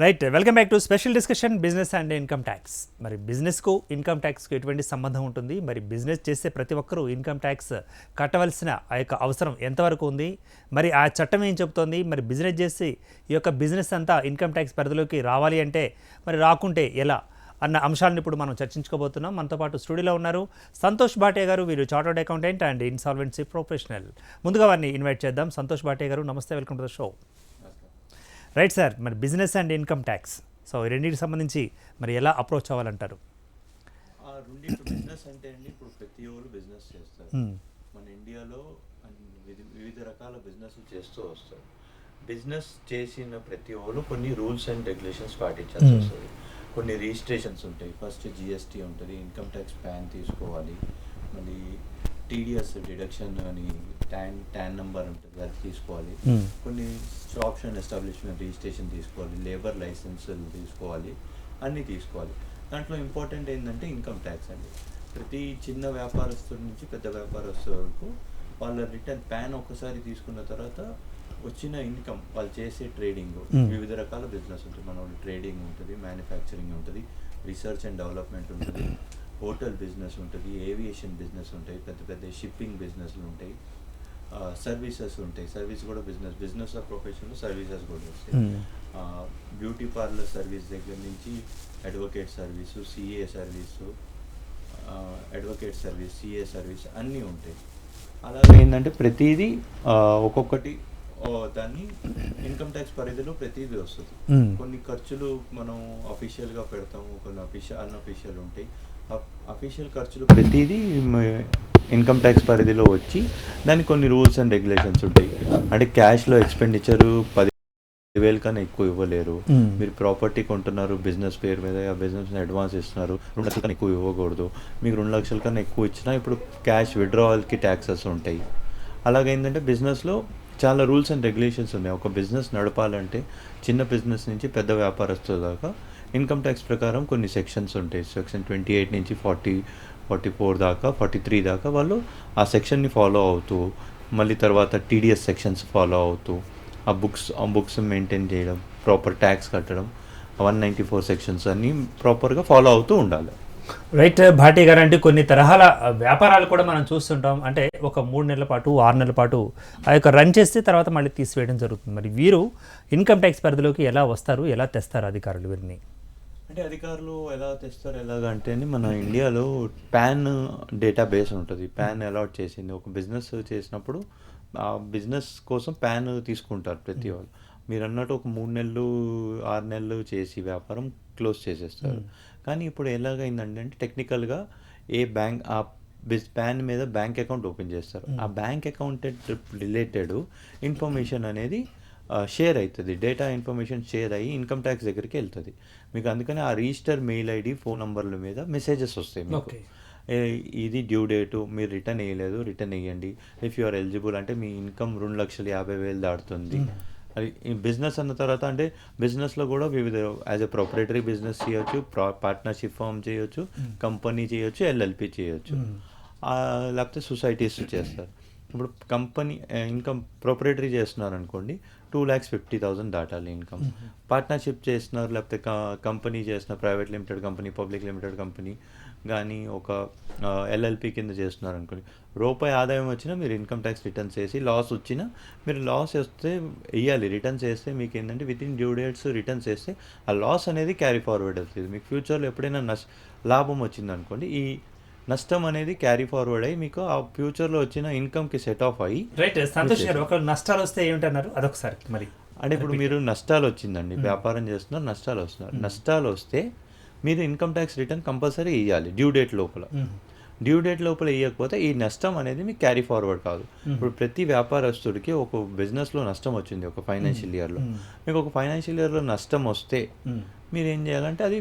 Right, welcome back to special discussion business and income tax. మరి బిజినెస్కు income ట్యాక్స్కు ఎటువంటి సంబంధం ఉంటుంది? మరి బిజినెస్ చేసే ప్రతి ఒక్కరూ ఇన్కమ్ ట్యాక్స్ కట్టవలసిన ఆ యొక్క అవసరం ఎంతవరకు ఉంది? మరి ఆ చట్టం ఏం చెబుతోంది? మరి బిజినెస్ చేసి ఈ యొక్క బిజినెస్ అంతా ఇన్కమ్ ట్యాక్స్ పరిధిలోకి రావాలి అంటే మరి రాకుంటే ఎలా అన్న అంశాలను ఇప్పుడు మనం చర్చించుకోబోతున్నాం. మనతో పాటు స్టూడియోలో ఉన్నారు సంతోష్ భాటియా గారు. వీరు chartered accountant and insolvency professional. ముందుగా వారిని ఇన్వైట్ చేద్దాం. సంతోష్ భాటియా గారు, నమస్తే, welcome to the show. Right sir, మరి business and income tax, so ఈ రెండింటికి సంబంధించి మరి ఎలా అప్రోచ్ అవ్వాలంటారు? రెండింటి బిజినెస్ అంటే అండి, ఇప్పుడు ప్రతి ఒక్కరు బిజినెస్ చేస్తారు. మన ఇండియాలో వివిధ రకాల బిజినెస్ చేస్తూ వస్తారు. బిజినెస్ చేసిన ప్రతి ఒక్కరు కొన్ని రూల్స్ అండ్ రెగ్యులేషన్స్ పాటించాల్సి వస్తుంది. కొన్ని రిజిస్ట్రేషన్స్ ఉంటాయి. ఫస్ట్ జిఎస్టీ ఉంటుంది, ఇన్కమ్ ట్యాక్స్ ప్యాన్ తీసుకోవాలి, మళ్ళీ టీడీఎస్ డిడక్షన్ అని ట్యాన్ నెంబర్ ఉంటుంది, అది తీసుకోవాలి. కొన్ని షాప్స్ అండ్ ఎస్టాబ్లిష్మెంట్ రిజిస్ట్రేషన్ తీసుకోవాలి, లేబర్ లైసెన్స్ తీసుకోవాలి, అన్నీ తీసుకోవాలి. దాంట్లో ఇంపార్టెంట్ ఏంటంటే ఇన్కమ్ ట్యాక్స్ అండి. ప్రతి చిన్న వ్యాపారస్తుల నుంచి పెద్ద వ్యాపారస్తుల వరకు వాళ్ళ రిటర్న్ ప్యాన్ ఒక్కసారి తీసుకున్న తర్వాత వచ్చిన ఇన్కమ్, వాళ్ళు చేసే ట్రేడింగ్, వివిధ రకాల బిజినెస్ ఉంటుంది. మన ట్రేడింగ్ ఉంటుంది, మ్యానుఫ్యాక్చరింగ్ ఉంటుంది, రీసెర్చ్ అండ్ డెవలప్మెంట్ ఉంటుంది, హోటల్ బిజినెస్ ఉంటుంది, ఏవియేషన్ బిజినెస్ ఉంటాయి, పెద్ద పెద్ద షిప్పింగ్ బిజినెస్లు ఉంటాయి, సర్వీసెస్ ఉంటాయి. సర్వీస్ కూడా బిజినెస్ ప్రొఫెషన్లో సర్వీసెస్ కూడా వస్తాయి. బ్యూటీ పార్లర్ సర్వీస్ దగ్గర నుంచి advocate service, CA service, advocate service, CA service అన్నీ ఉంటాయి. అలాగే ఏంటంటే ప్రతిదీ ఒక్కొక్కటి దాన్ని ఇన్కమ్ ట్యాక్స్ పరిధిలో ప్రతిదీ వస్తుంది. కొన్ని ఖర్చులు మనం అఫీషియల్గా పెడతాము, కొన్ని అన్అఫీషియల్ ఉంటాయి. అఫీషియల్ ఖర్చులు ప్రతిదీ ఇన్కమ్ ట్యాక్స్ పరిధిలో వచ్చి దానికి కొన్ని రూల్స్ అండ్ రెగ్యులేషన్స్ ఉంటాయి. అంటే క్యాష్లో ఎక్స్పెండిచరు 10,000 కన్నా ఎక్కువ ఇవ్వలేరు. మీరు ప్రాపర్టీ కొంటున్నారు బిజినెస్ పేరు మీద, ఆ బిజినెస్ అడ్వాన్స్ ఇస్తున్నారు, 2 లక్షల కన్నా ఎక్కువ ఇవ్వకూడదు. మీకు 2 లక్షల కన్నా ఎక్కువ ఇచ్చినా ఇప్పుడు క్యాష్ విత్డ్రావల్కి ట్యాక్సెస్ ఉంటాయి. అలాగైందంటే బిజినెస్లో చాలా రూల్స్ అండ్ రెగ్యులేషన్స్ ఉన్నాయి. ఒక బిజినెస్ నడపాలంటే చిన్న బిజినెస్ నుంచి పెద్ద వ్యాపారస్తుల దాకా ఇన్కమ్ ట్యాక్స్ ప్రకారం కొన్ని సెక్షన్స్ ఉంటాయి. సెక్షన్ 28 నుంచి 44 దాకా, 43 దాకా వాళ్ళు ఆ సెక్షన్ని ఫాలో అవుతూ, మళ్ళీ తర్వాత టీడీఎస్ సెక్షన్స్ ఫాలో అవుతూ, ఆ బుక్స్ మెయింటైన్ చేయడం, ప్రాపర్ ట్యాక్స్ కట్టడం, 194 సెక్షన్స్ అన్నీ ప్రాపర్గా ఫాలో అవుతూ ఉండాలి. రైట్ భాటియా గారు, అంటే కొన్ని తరహాల వ్యాపారాలు కూడా మనం చూస్తుంటాం. అంటే ఒక 3 నెలల పాటు, 6 నెలల పాటు ఆ యొక్క రన్ చేస్తే తర్వాత మళ్ళీ తీసివేయడం జరుగుతుంది. మరి వీరు ఇన్కమ్ ట్యాక్స్ పరిధిలోకి ఎలా వస్తారు, ఎలా తెస్తారు అధికారులు వీరిని? అంటే అధికారులు ఎలా తెస్తారు, ఎలాగంటే మన ఇండియాలో ప్యాన్ డేటాబేస్ ఉంటుంది. ప్యాన్ అలాట్ చేసింది. ఒక బిజినెస్ చేసినప్పుడు ఆ బిజినెస్ కోసం ప్యాన్ తీసుకుంటారు ప్రతి వాళ్ళు. మీరు అన్నట్టు ఒక 3 నెలలు 6 నెలలు చేసి వ్యాపారం క్లోజ్ చేసేస్తారు. కానీ ఇప్పుడు ఎలాగైందంటే టెక్నికల్గా ఏ బ్యాంక్ ఆ ప్యాన్ మీద బ్యాంక్ అకౌంట్ ఓపెన్ చేస్తారు. ఆ బ్యాంక్ అకౌంట్ రిలేటెడ్ ఇన్ఫర్మేషన్ అనేది షేర్ అవుతుంది. డేటా ఇన్ఫర్మేషన్ షేర్ అయ్యి ఇన్కమ్ ట్యాక్స్ దగ్గరికి వెళ్తుంది. మీకు అందుకని ఆ రిజిస్టర్ మెయిల్ ఐడి, ఫోన్ నంబర్ల మీద మెసేజెస్ వస్తాయి మీకు. ఇది డ్యూ డేటు, మీరు రిటర్న్ వేయలేదు, రిటర్న్ వేయండి. ఇఫ్ యు ఆర్ ఎలిజిబుల్ అంటే మీ ఇన్కమ్ 2,50,000 దాటుతుంది. అది బిజినెస్ అన్న తర్వాత అంటే బిజినెస్లో కూడా వివిధ యాజ్ ఎ ప్రొపరేటరీ బిజినెస్ చేయొచ్చు, పార్ట్నర్షిప్ ఫామ్ చేయొచ్చు, కంపెనీ చేయొచ్చు, ఎల్ఎల్పి చేయొచ్చు, లేకపోతే సొసైటీస్ చేస్తారు. ఇప్పుడు కంపెనీ ఇన్కమ్ ప్రొపరేటరీ చేస్తున్నారు అనుకోండి, 2,50,000 దాటాలి ఇన్కమ్. పార్ట్నర్షిప్ చేస్తున్నారు, లేకపోతే కంపెనీ చేస్తున్నారు, private limited company, public limited company కానీ ఒక ఎల్ఎల్పి కింద చేస్తున్నారు అనుకోండి, రూపాయి ఆదాయం వచ్చినా మీరు ఇన్కమ్ ట్యాక్స్ రిటర్న్స్ చేసి, లాస్ వచ్చినా మీరు లాస్ వస్తే వేయాలి. రిటర్న్స్ చేస్తే మీకు ఏంటంటే with in due dates returns చేస్తే ఆ లాస్ అనేది క్యారీ ఫార్వర్డ్ అవుతుంది. మీకు ఫ్యూచర్లో ఎప్పుడైనా లాభం వచ్చిందనుకోండి, ఈ నష్టం అనేది క్యారీ ఫార్వర్డ్ అయ్యి మీకు ఆ ఫ్యూచర్లో వచ్చిన ఇన్కమ్కి సెట్ ఆఫ్ అయ్యి. రైట్ సంతోష్ గారు, ఒక నష్టాలు వస్తే ఏమిటన్నారు అదొకసారి మరి. అంటే ఇప్పుడు మీరు నష్టాలు వచ్చిందండి, వ్యాపారం చేస్తున్నారు, నష్టాలు వస్తున్నారు. నష్టాలు వస్తే మీరు ఇన్కమ్ ట్యాక్స్ రిటర్న్ కంపల్సరీ వేయాలి డ్యూ డేట్ లోపల. డ్యూ డేట్ లోపల వేయకపోతే ఈ నష్టం అనేది మీకు క్యారీ ఫార్వర్డ్ కాదు. ఇప్పుడు ప్రతి వ్యాపారస్తుడికి ఒక బిజినెస్లో నష్టం వచ్చింది ఒక ఫైనాన్షియల్ ఇయర్లో. మీకు ఒక ఫైనాన్షియల్ ఇయర్లో నష్టం వస్తే మీరు ఏం చేయాలంటే అది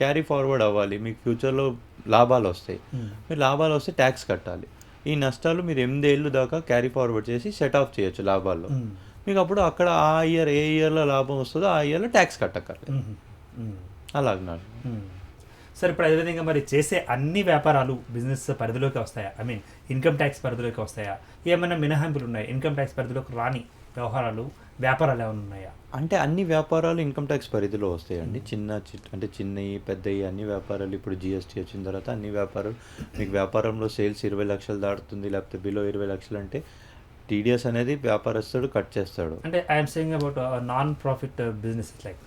క్యారీ ఫార్వర్డ్ అవ్వాలి. మీకు ఫ్యూచర్లో లాభాలు వస్తాయి. మీరు లాభాలు వస్తే ట్యాక్స్ కట్టాలి. ఈ నష్టాలు మీరు 8 ఏళ్ళు దాకా క్యారీ ఫార్వర్డ్ చేసి సెట్ ఆఫ్ చేయొచ్చు లాభాల్లో. మీకు అప్పుడు అక్కడ ఆ ఇయర్ ఏ ఇయర్లో లాభం వస్తుందో ఆ ఇయర్లో ట్యాక్స్ కట్టక్కర్లేదు. అలాగనాడు. సార్ ఇప్పుడు అదేవిధంగా మరి చేసే అన్ని వ్యాపారాలు బిజినెస్ పరిధిలోకి వస్తాయా? ఐ మీన్ ఇన్కమ్ ట్యాక్స్ పరిధిలోకి వస్తాయా? ఏమైనా మినహాయింపులు ఉన్నాయి? ఇన్కమ్ ట్యాక్స్ పరిధిలోకి రాని వ్యవహారాలు వ్యాపారాలు ఏమైనా ఉన్నాయా? అంటే అన్ని వ్యాపారాలు ఇన్కమ్ ట్యాక్స్ పరిధిలో వస్తాయండి. అంటే చిన్నవి పెద్దవి అన్ని వ్యాపారాలు ఇప్పుడు జిఎస్టీ వచ్చిన తర్వాత అన్ని వ్యాపారాలు మీకు వ్యాపారంలో సేల్స్ 20 లక్షలు దాటుతుంది లేకపోతే బిలో 20 లక్షలు అంటే టీడీఎస్ అనేది వ్యాపారస్తుడు కట్ చేస్తాడు. అంటే I'm saying about non profit business like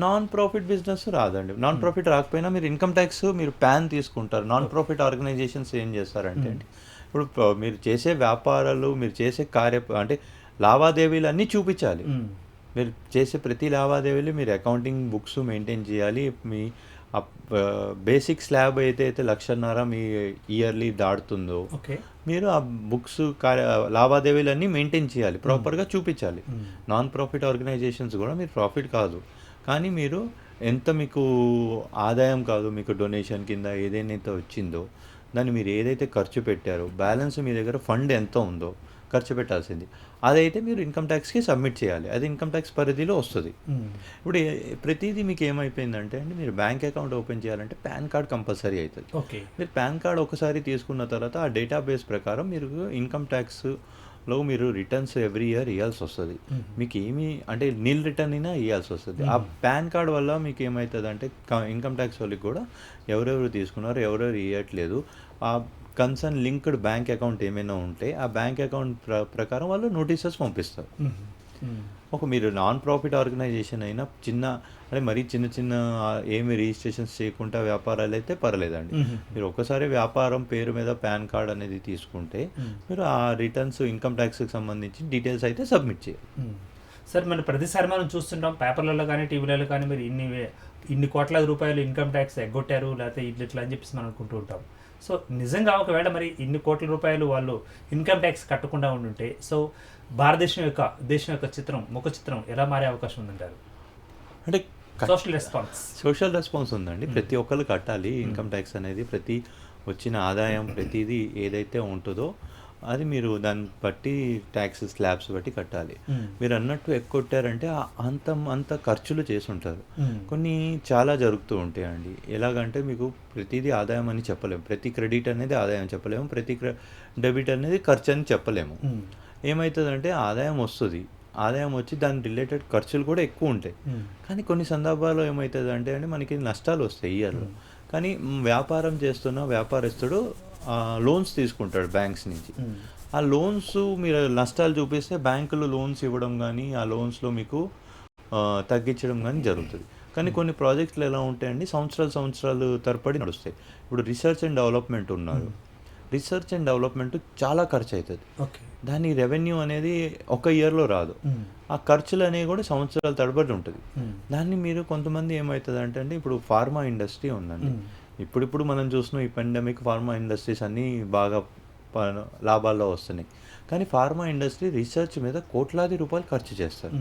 non profit business రాదండి. నాన్ ప్రాఫిట్ రాకపోయినా మీరు ఇన్కమ్ ట్యాక్స్ మీరు ప్యాన్ తీసుకుంటారు. నాన్ ప్రాఫిట్ ఆర్గనైజేషన్స్ ఏం చేస్తారంటే అండి ఇప్పుడు మీరు చేసే వ్యాపారాలు మీరు చేసే అంటే లావాదేవీలు అన్నీ చూపించాలి. మీరు చేసే ప్రతి లావాదేవీలు మీరు అకౌంటింగ్ బుక్స్ మెయింటైన్ చేయాలి. మీ బేసిక్ స్లాబ్ అయితే 1,50,000 మీ ఇయర్లీ దాటుతుందో మీరు ఆ బుక్స్ లావాదేవీలన్నీ మెయింటైన్ చేయాలి, ప్రాపర్గా చూపించాలి. నాన్ ప్రాఫిట్ ఆర్గనైజేషన్స్ కూడా మీరు ప్రాఫిట్ కాదు కానీ మీరు ఎంత మీకు ఆదాయం కాదు మీకు డొనేషన్ కింద ఏదైతే వచ్చిందో దాన్ని మీరు ఏదైతే ఖర్చు పెట్టారో బ్యాలెన్స్ మీ దగ్గర ఫండ్ ఎంత ఉందో ఖర్చు పెట్టాల్సింది అదైతే మీరు ఇన్కమ్ ట్యాక్స్కి సబ్మిట్ చేయాలి. అది ఇన్కమ్ ట్యాక్స్ పరిధిలో వస్తుంది. ఇప్పుడు ప్రతిదీ మీకు ఏమైపోయిందంటే అండి మీరు బ్యాంక్ అకౌంట్ ఓపెన్ చేయాలంటే పాన్ కార్డ్ కంపల్సరీ అవుతుంది. మీరు పాన్ కార్డ్ ఒకసారి తీసుకున్న తర్వాత ఆ డేటాబేస్ ప్రకారం మీరు ఇన్కమ్ ట్యాక్స్లో మీరు రిటర్న్స్ ఎవ్రీ ఇయర్ ఇవ్వాల్సి వస్తుంది. మీకు ఏమి అంటే నిల్ రిటర్న్ అయినా ఇవ్వాల్సి వస్తుంది. ఆ పాన్ కార్డ్ వల్ల మీకు ఏమవుతుంది అంటే ఇన్కమ్ ట్యాక్స్ వాళ్ళకి కూడా ఎవరెవరు తీసుకున్నారు ఎవరెవరు ఇవ్వట్లేదు ఆ కన్సర్న్ లింక్డ్ బ్యాంక్ అకౌంట్ ఏమైనా ఉంటే ఆ బ్యాంక్ అకౌంట్ ప్రకారం వాళ్ళు నోటీసెస్ పంపిస్తారు. ఒక మీరు నాన్ ప్రాఫిట్ ఆర్గనైజేషన్ అయినా అంటే మరీ చిన్న ఏమి రిజిస్ట్రేషన్స్ చేయకుండా వ్యాపారాలు అయితే పర్లేదండి. మీరు ఒకసారి వ్యాపారం పేరు మీద పాన్ కార్డ్ అనేది తీసుకుంటే మీరు ఆ రిటర్న్స్ ఇన్కమ్ ట్యాక్స్కి సంబంధించి డీటెయిల్స్ అయితే సబ్మిట్ చేయాలి. సార్ మనం ప్రతిసారి మనం చూస్తుంటాం పేపర్లలో కానీ టీవీలలో కానీ మీరు ఇన్ని కోట్ల రూపాయలు ఇన్కమ్ ట్యాక్స్ ఎగ్గొట్టారు లేకపోతే ఇట్లా అని చెప్పేసి మనం అనుకుంటూ ఉంటాం. సో నిజంగా ఒకవేళ మరి ఇన్ని కోట్ల రూపాయలు వాళ్ళు ఇన్కమ్ ట్యాక్స్ కట్టకుండా ఉండుంటే సో భారతదేశం యొక్క ముఖ చిత్రం ఎలా మారే అవకాశం ఉందంటారు? అంటే సోషల్ రెస్పాన్స్ ఉందండి. ప్రతి ఒక్కరు కట్టాలి ఇన్కమ్ ట్యాక్స్ అనేది. ప్రతి వచ్చిన ఆదాయం ప్రతిదీ ఏదైతే ఉంటుందో అది మీరు దాన్ని బట్టి ట్యాక్స్ స్లాబ్స్ బట్టి కట్టాలి. మీరు అన్నట్టు ఎక్కొట్టారంటే అంత ఖర్చులు చేసి ఉంటారు. కొన్ని చాలా జరుగుతూ ఉంటాయండి. ఎలాగంటే మీకు ప్రతిదీ ఆదాయం అని చెప్పలేము, ప్రతి క్రెడిట్ అనేది ఆదాయం చెప్పలేము, ప్రతి డెబిట్ అనేది ఖర్చు అని చెప్పలేము. ఏమవుతుందంటే ఆదాయం వచ్చి దాని రిలేటెడ్ ఖర్చులు కూడా ఎక్కువ ఉంటాయి. కానీ కొన్ని సందర్భాల్లో ఏమవుతుంది అంటే అండి మనకి నష్టాలు వస్తాయి ఇయర్లో. కానీ వ్యాపారం చేస్తున్న వ్యాపారస్తుడు లోన్స్ తీసుకుంటాడు బ్యాంక్స్ నుంచి. ఆ లోన్స్ మీరు నష్టాలు చూపిస్తే బ్యాంకులు లోన్స్ ఇవ్వడం కానీ ఆ లోన్స్లో మీకు తగ్గించడం కానీ జరుగుతుంది. కానీ కొన్ని ప్రాజెక్టులు ఎలా ఉంటాయండి సంవత్సరాలు తరబడి నడుస్తాయి. ఇప్పుడు రీసెర్చ్ అండ్ డెవలప్మెంట్ చాలా ఖర్చు అవుతుంది. దాని రెవెన్యూ అనేది ఒక ఇయర్లో రాదు. ఆ ఖర్చులు అనేవి కూడా సంవత్సరాల తరబడి ఉంటుంది. దాన్ని మీరు కొంతమంది ఏమవుతుంది అంటే అండి ఇప్పుడు ఫార్మా ఇండస్ట్రీ ఉందండి. ఇప్పుడు మనం చూస్తున్నాం ఈ పెండమిక్ ఫార్మా ఇండస్ట్రీస్ అన్నీ బాగా లాభాల్లో వస్తున్నాయి. కానీ ఫార్మా ఇండస్ట్రీ రీసెర్చ్ మీద కోట్లాది రూపాయలు ఖర్చు చేస్తారు.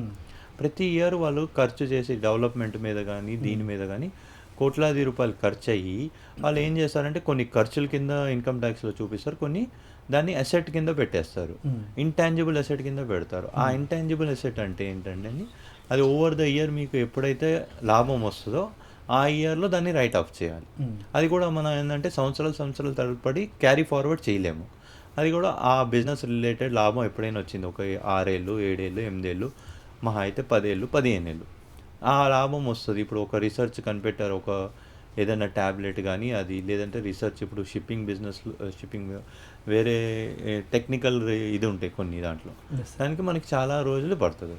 ప్రతి ఇయర్ వాళ్ళు ఖర్చు చేసి డెవలప్మెంట్ మీద కానీ దీని మీద కానీ కోట్లాది రూపాయలు ఖర్చు అయ్యి వాళ్ళు ఏం చేస్తారంటే కొన్ని ఖర్చుల కింద ఇన్కమ్ ట్యాక్స్లో చూపిస్తారు, కొన్ని దాన్ని అసెట్ కింద పెట్టేస్తారు, ఇంటాంజిబుల్ అసెట్ కింద పెడతారు. ఆ ఇంటాంజిబుల్ అసెట్ అంటే ఏంటంటే అది ఓవర్ ద ఇయర్ మీకు ఎప్పుడైతే లాభం వస్తుందో ఆ ఇయర్లో దాన్ని రైట్ ఆఫ్ చేయాలి. అది కూడా మనం ఏంటంటే సంవత్సరాలు తరబడి క్యారీ ఫార్వర్డ్ చేయలేము. అది కూడా ఆ బిజినెస్ రిలేటెడ్ లాభం ఎప్పుడైనా వచ్చింది ఒక 6 ఏళ్ళు 7 ఏళ్ళు 8 ఏళ్ళు మహా అయితే 10 ఏళ్ళు 15 ఏళ్ళు ఆ లాభం వస్తుంది. ఇప్పుడు ఒక రీసెర్చ్ కనిపెట్టారు, ఒక ఏదైనా ట్యాబ్లెట్ కానీ అది లేదంటే రీసెర్చ్ ఇప్పుడు షిప్పింగ్ వేరే టెక్నికల్ ఇది ఉంటాయి కొన్ని దాంట్లో దానికి మనకి చాలా రోజులు పడుతుంది.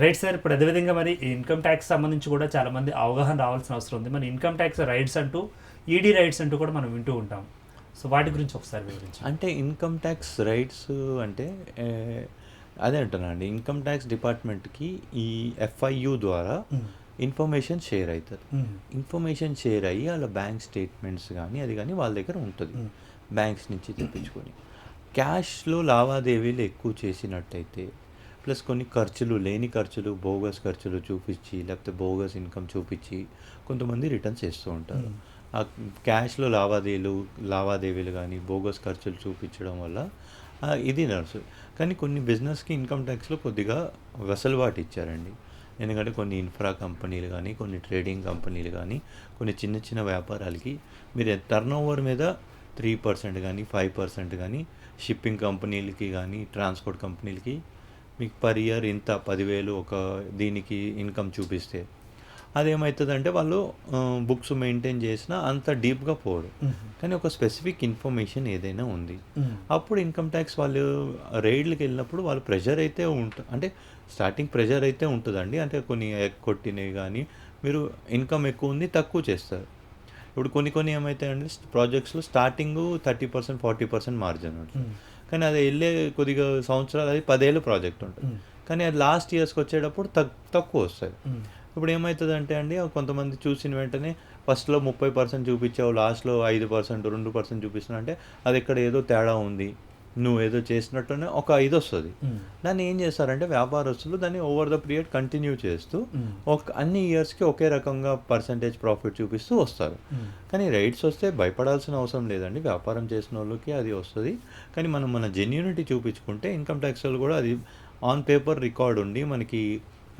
Right sir. ఇప్పుడు అదేవిధంగా మరి ఇన్కమ్ ట్యాక్స్ సంబంధించి కూడా చాలామంది అవగాహన రావాల్సిన అవసరం ఉంది. మరి ఇన్కమ్ ట్యాక్స్ రైట్స్ అంటూ ఈడీ రైట్స్ అంటూ కూడా మనం వింటూ ఉంటాం. సో వాటి గురించి ఒకసారి వివరించి. అంటే ఇన్కమ్ ట్యాక్స్ రైట్స్ అంటే అదే అంటున్నానండి, ఇన్కమ్ ట్యాక్స్ డిపార్ట్మెంట్కి ఈ FIU ద్వారా ఇన్ఫర్మేషన్ షేర్ అవుతుంది. ఇన్ఫర్మేషన్ షేర్ అయ్యి వాళ్ళ బ్యాంక్ స్టేట్మెంట్స్ కానీ అది కానీ వాళ్ళ దగ్గర ఉంటుంది. బ్యాంక్స్ నుంచి తెప్పించుకొని క్యాష్లో లావాదేవీలు ఎక్కువ చేసినట్టయితే ప్లస్ కొన్ని లేని ఖర్చులు బోగస్ ఖర్చులు చూపించి లేకపోతే బోగస్ ఇన్కమ్ చూపించి కొంతమంది రిటర్న్స్ చేస్తూ ఉంటారు. ఆ క్యాష్లో లావాదేవీలు కానీ బోగస్ ఖర్చులు చూపించడం వల్ల ఇది నడుస్తుంది. కానీ కొన్ని బిజినెస్కి ఇన్కమ్ ట్యాక్స్లో కొద్దిగా వెసులుబాటు ఇచ్చారండి. ఎందుకంటే కొన్ని ఇన్ఫ్రా కంపెనీలు కానీ, కొన్ని ట్రేడింగ్ కంపెనీలు కానీ, కొన్ని చిన్న చిన్న వ్యాపారాలకి మీరు టర్నోవర్ మీద 3% కానీ 5% కానీ, షిప్పింగ్ కంపెనీలకి కానీ, ట్రాన్స్పోర్ట్ కంపెనీలకి మీకు పర్ ఇయర్ ఇంత 10,000 ఒక దీనికి ఇన్కమ్ చూపిస్తే అదేమవుతుందంటే వాళ్ళు బుక్స్ మెయింటైన్ చేసినా అంత డీప్గా పోరు. కానీ ఒక స్పెసిఫిక్ ఇన్ఫర్మేషన్ ఏదైనా ఉంది, అప్పుడు ఇన్కమ్ ట్యాక్స్ వాళ్ళు రైడ్లకు వెళ్ళినప్పుడు వాళ్ళు ప్రెషర్ అయితే అంటే స్టార్టింగ్ ప్రెషర్ అయితే ఉంటుందండి. అంటే కొన్ని కొట్టినవి కానీ మీరు ఇన్కమ్ ఎక్కువ ఉంది తక్కువ చేస్తారు. ఇప్పుడు కొన్ని ఏమవుతాయండి ప్రాజెక్ట్స్లో స్టార్టింగ్ 30% 40% మార్జిన్ ఉంటుంది, కానీ అది వెళ్ళే కొద్దిగా సంవత్సరాలు అది 10 ఏళ్ళ ప్రాజెక్ట్ ఉంటుంది, కానీ అది లాస్ట్ ఇయర్స్కి వచ్చేటప్పుడు తక్కువ వస్తుంది. ఇప్పుడు ఏమవుతుందంటే అండి కొంతమంది చూసిన వెంటనే ఫస్ట్లో 30% చూపించావు, లాస్ట్లో 5% 2% చూపిస్తున్నా అంటే అది ఇక్కడ ఏదో తేడా ఉంది, నువ్వు ఏదో చేసినట్టునే ఒక 5 వస్తుంది. దాన్ని ఏం చేస్తారంటే వ్యాపారస్తులు దాన్ని ఓవర్ ద పీరియడ్ కంటిన్యూ చేస్తూ అన్ని ఇయర్స్కి ఒకే రకంగా పర్సంటేజ్ ప్రాఫిట్ చూపిస్తూ వస్తారు. కానీ రైట్స్ వస్తే భయపడాల్సిన అవసరం లేదండి, వ్యాపారం చేసిన వాళ్ళకి అది వస్తుంది. కానీ మనం మన జెన్యూనిటీ చూపించుకుంటే ఇన్కమ్ ట్యాక్స్ వాళ్ళు కూడా అది ఆన్ పేపర్ రికార్డ్ ఉండి మనకి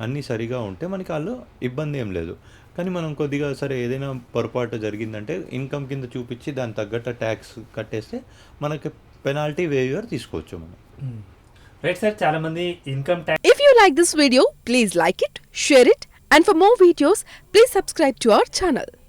అన్నీ సరిగా ఉంటే మనకి వాళ్ళు ఇబ్బంది ఏం లేదు. కానీ మనం కొద్దిగా సరే ఏదైనా పొరపాటు జరిగిందంటే ఇన్కమ్ కింద చూపించి దాని తగ్గట్టు ట్యాక్స్ కట్టేస్తే మనకి పెనాల్టీ వేవ్యూర్ తీసుకోవచ్చు మనం. రైట్ సార్, చాలామంది income tax. If you like this video, please like it, share it, and for more videos, please subscribe to our channel.